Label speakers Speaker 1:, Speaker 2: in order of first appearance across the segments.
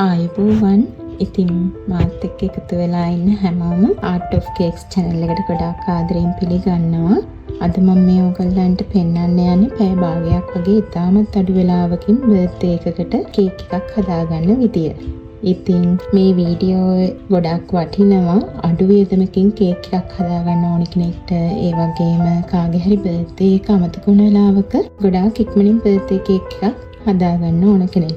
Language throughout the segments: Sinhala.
Speaker 1: ආයුබෝවන්. ඉතින් මාත් එක්ක එකතු වෙලා ඉන්න හැමෝම Art of Cakes channel එකට ගොඩාක් ආදරෙන් පිළිගන්නවා. අද මම මේ ඔයගොල්ලන්ට පෙන්වන්න යන්නේ පැය භාගයක් වගේ ඉතාමත් අඩු වෙලාවකින් බර්ත්ඩේ එකකට කේක් එකක් හදාගන්න විදිය. ඉතින් මේ වීඩියෝ ගොඩාක් වටිනවා. අඩු වියදමකින් කේක් එකක් හදාගන්න ඕන කෙනෙක්ට, ඒ වගේම කාගේ හරි බර්ත්ඩේ එක අමතක වුණ වෙලාවක ගොඩාක් ඉක්මනින් බර්ත්ඩේ කේක් එකක් හදාගන්න ඕන කෙනෙක්.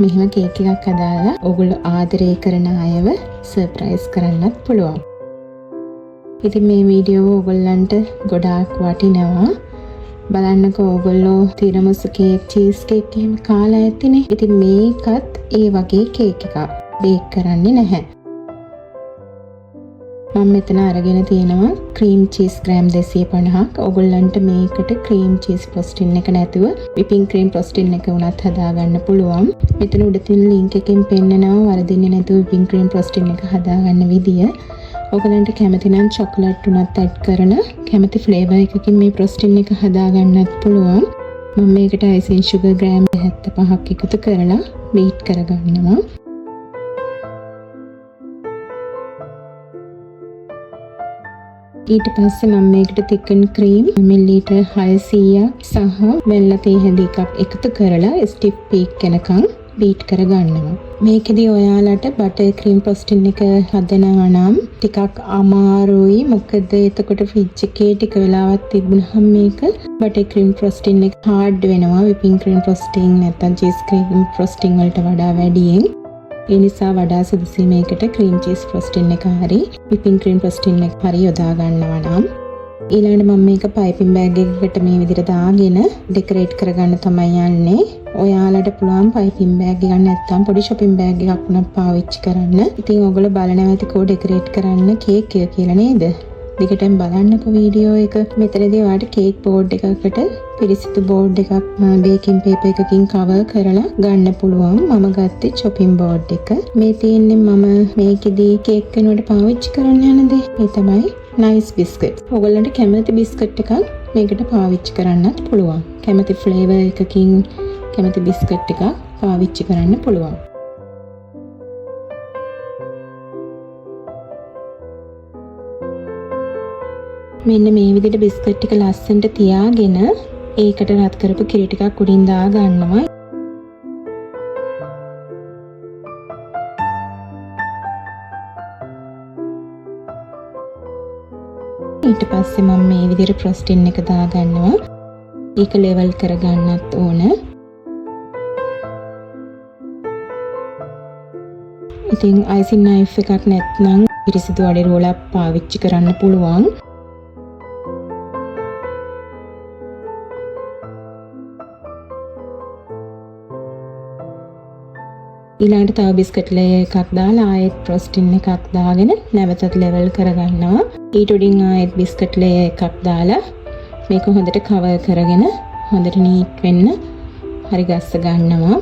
Speaker 1: මෙහෙම කේක් එකක් හදාලා ඔයගොල්ලෝ ආදරය කරන අයව සර්ප්‍රයිස් කරන්නත් පුළුවන්. ඉතින් මේ වීඩියෝ ඔයගොල්ලන්ට ගොඩාක් වටිනවා. බලන්නකෝ ඔයගොල්ලෝ තිරමසු කේක්, චීස් කේක් එහෙම කාලා ඇතිනේ. ඉතින් මේකත් ඒ වගේ කේක් එකක්. බේක් කරන්නේ නැහැ. මම මෙතන අරගෙන තියෙනවා ක්‍රීම් චීස් ග්‍රෑම් 250ක්. ඔයගොල්ලන්ට මේකට ක්‍රීම් චීස් ෆ්‍රොස්ටින් එක නැතුව විපින් ක්‍රීම් ෆ්‍රොස්ටින් එක උනත් හදාගන්න පුළුවන්. මෙතන උඩ තියෙන ලින්ක් එකෙන් පෙන්නනවා වරදින්නේ නැතුව විපින් ක්‍රීම් ෆ්‍රොස්ටින් එක හදාගන්න විදිය. ඔයගොල්ලන්ට කැමති නම් චොකලට් උනත් ඇඩ් කරන කැමති ෆ්ලේවර් එකකින් මේ ෆ්‍රොස්ටින් එක හදාගන්නත් පුළුවන්. මම මේකට අයිසිං සුගර් ග්‍රෑම් 75ක් එකතු කරලා බීට් කරගන්නවා. ඊට පස්සේ මම මේකට තිකන් ක්‍රීම් මිලිලීටර් 600ක් සහ වෙල්ල තේ හැඳි එකක් එකතු කරලා ස්ටිෆ් පීක් වෙනකන් බීට් කරගන්නවා. මේකෙදි ඔයාලට බටර් ක්‍රීම් ෆ්‍රොස්ටින් එක හදනවා නම් ටිකක් අමාරුයි. මොකද එතකොට ෆ්‍රිජ් එකේ ටික වෙලාවක් තිබුණාම මේක බටර් ක්‍රීම් ෆ්‍රොස්ටින් එක හાર્ඩ් වෙනවා. විපින් ක්‍රීම් ෆ්‍රොස්ටින් නැත්නම් චීස් ක්‍රීම් ෆ්‍රොස්ටින් වලට වඩා වැඩියෙන්. ඒ නිසා වඩා සුදුසුයි මේකට ක්‍රීම් චීස් ෆ්‍රොස්ටින් එක හරි විපින් ක්‍රීම් ෆ්‍රොස්ටින් එක හරි යොදා ගන්නවා නම්. ඊළඟට මම මේක පයිපින් බෑග් එකකට මේ විදිහට දාගෙන ඩෙකොරේට් කරගන්න තමයි යන්නේ. ඔයාලට පුළුවන් පයිපින් බෑග් එකක් නැත්නම් පොඩි shopping බෑග් එකක් උනත් පාවිච්චි කරන්න. ඉතින් ඔයගොල්ලෝ බලනවා ඇති කො ඩෙකොරේට් කරන්න කේක් එක කියලා නේද? දිගටම බලන්නකෝ වීඩියෝ එක. මෙතනදී ඔයාලට කේක් බෝඩ් එකකට පිරිසිදු බෝඩ් එකක් බේකින් පේපර් එකකින් කවර් කරලා ගන්න පුළුවන්. මම ගත්තේ chopping board එක. මේ තියෙන්නේ මම මේකෙදී කේක් වෙනුවට පාවිච්චි කරන්න යන දේ. ඒ තමයි nice biscuits. ඔයගොල්ලන්ට කැමති බිස්කට් එකක් මේකට පාවිච්චි කරන්නත් පුළුවන්. කැමති ෆ්ලේවර් එකකින් කැමති බිස්කට් එකක් පාවිච්චි කරන්න පුළුවන්. මෙන්න මේ විදිහට බිස්කට් ටික ලස්සනට තියාගෙන ඒකට රත් කරපු කිරි ටිකක් උඩින් දා ගන්නවා. ඊට පස්සේ මම මේ විදිහට ෆ්‍රොස්ටින් එක දා ගන්නවා. ඒක ලෙවල් කරගන්නත් ඕන. ඉතින් අයිසිං නයිෆ් එකක් නැත්නම් පිරිසිදු අඩි රෝලක් පාවිච්චි කරන්න පුළුවන්. ඊළඟට තව බිස්කට් ලේයර් එකක් දාලා ආයෙත් ෆ්‍රොස්ටින් එකක් දාගෙන නැවතත් ලෙවල් කරගන්නවා. ඊට උඩින් ආයෙත් බිස්කට් ලේයර් එකක් දාලා මේක හොඳට කවර් කරගෙන හොඳට නීට් වෙන්න හරි ගස්ස ගන්නවා.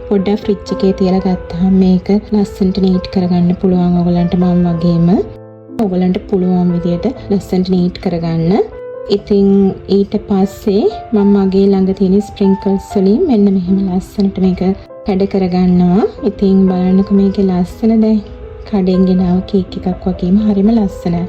Speaker 1: පොඩ්ඩක් ෆ්‍රිජ් එකේ තියලා ගත්තාම මේක ලස්සනට නීට් කරගන්න පුළුවන්. ඔයගලන්ට මම වගේම ඔයගලන්ට පුළුවන් විදියට ලස්සනට නීට් කරගන්න. ඉතින් ඊට පස්සේ මම මගේ ළඟ තියෙන ස්ප්‍රින්කල්ස් වලින් මෙන්න මෙහෙම ලස්සනට මේක කැඩ කරගන්නවා. ඉතින් බලන්නකො මේකේ ලස්සන දැන් කඩෙන් ගෙනාව කේක් එකක් වගේම හරිම ලස්සනයි.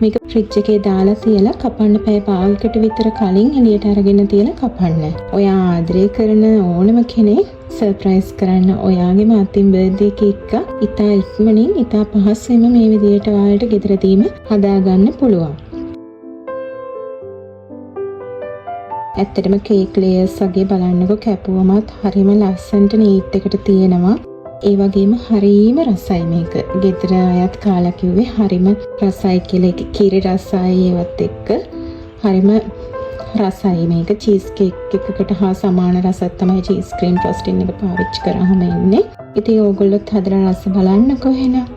Speaker 1: මේක ෆ්‍රිජ් එකේ දාලා තියලා කපන්න පැය භාගයකට විතර කලින් එළියට අරගෙන තියලා කපන්න. ඔයා ආදරය කරන ඕනම කෙනෙක් සර්ප්‍රයිස් කරන්න ඔයාගේම අතින් බර්ත්ඩේ කේක් එක ඉතා ඉක්මනින් ඉතා පහසුවෙන්ම මේ විදිහට ඔයාලට ගෙදරදීම හදාගන්න පුළුවන්. ඇත්තටම කේක් ලේයර්ස් වගේ බලන්නකො කැපුවමත් හරිම ලස්සනට නීට් එකට තියෙනවා. ඒ වගේම හරිම රසයි මේක. ගෙදර අයත් කාලා කිව්වේ හරිම රසයි කියලා. ඒක කිරි රසයි ඒවත් එක්ක හරිම රසයි මේක. චීස් කේක් එකකට හා සමාන රසක් තමයි චීස් ක්‍රීම් ෆ්‍රොස්ටින් එක පාවිච්චි කරාම එන්නේ. ඉතින් ඕගොල්ලොත් හදලා රස බලන්නකො එහෙනම්.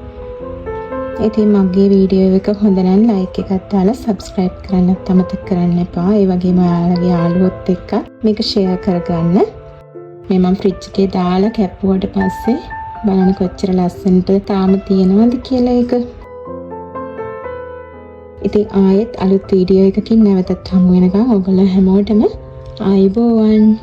Speaker 1: ඉතින් මගේ වීඩියෝ එක හොඳ නම් ලයික් එකක් දාලා සබ්ස්ක්‍රයිබ් කරන්නත් අමතක කරන්න එපා. ඒ වගේම ඔයාලගේ යාළුවොත් එක්ක මේක ෂෙයා කරගන්න. මේ මම ෆ්‍රිජ් එකේ දාලා කැපුවට පස්සේ බලන්න කොච්චර ලස්සනට තාම තියෙනවද කියලා ඒක. ඉතින් ආයෙත් අලුත් වීඩියෝ එකකින් නැවතත් හමු වෙනකම් ඔයගොල්ලෝ හැමෝටම ආයුබෝවන්.